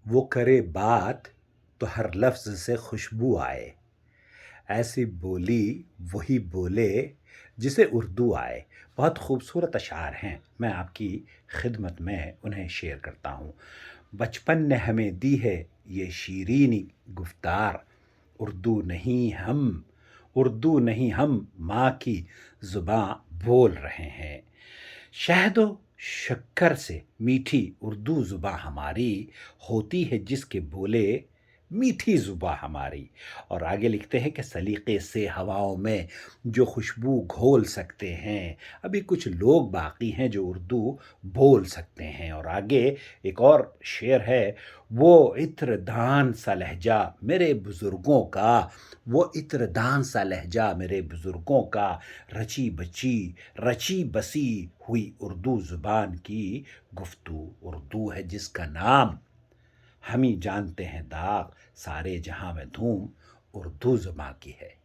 وہ کرے بات تو ہر لفظ سے خوشبو آئے، ایسی بولی وہی بولے جسے اردو آئے۔ بہت خوبصورت اشعار ہیں، میں آپ کی خدمت میں انہیں شیئر کرتا ہوں۔ بچپن نے ہمیں دی ہے یہ شیرینی گفتار، اردو نہیں ہم اردو نہیں ہم ماں کی زباں بول رہے ہیں۔ شہد و شکر سے میٹھی اردو زباں ہماری، ہوتی ہے جس کے بولے میٹھی زباں ہماری۔ اور آگے لکھتے ہیں کہ سلیقے سے ہواؤں میں جو خوشبو گھول سکتے ہیں، ابھی کچھ لوگ باقی ہیں جو اردو بول سکتے ہیں۔ اور آگے ایک اور شعر ہے، وہ عطر دان سا لہجہ میرے بزرگوں کا، وہ عطر دان سا لہجہ میرے بزرگوں کا، رچی بسی ہوئی اردو زبان کی گفتگو۔ اردو ہے جس کا نام، ہم ہی جانتے ہیں داغ، سارے جہاں میں دھوم اردو زباں کی ہے۔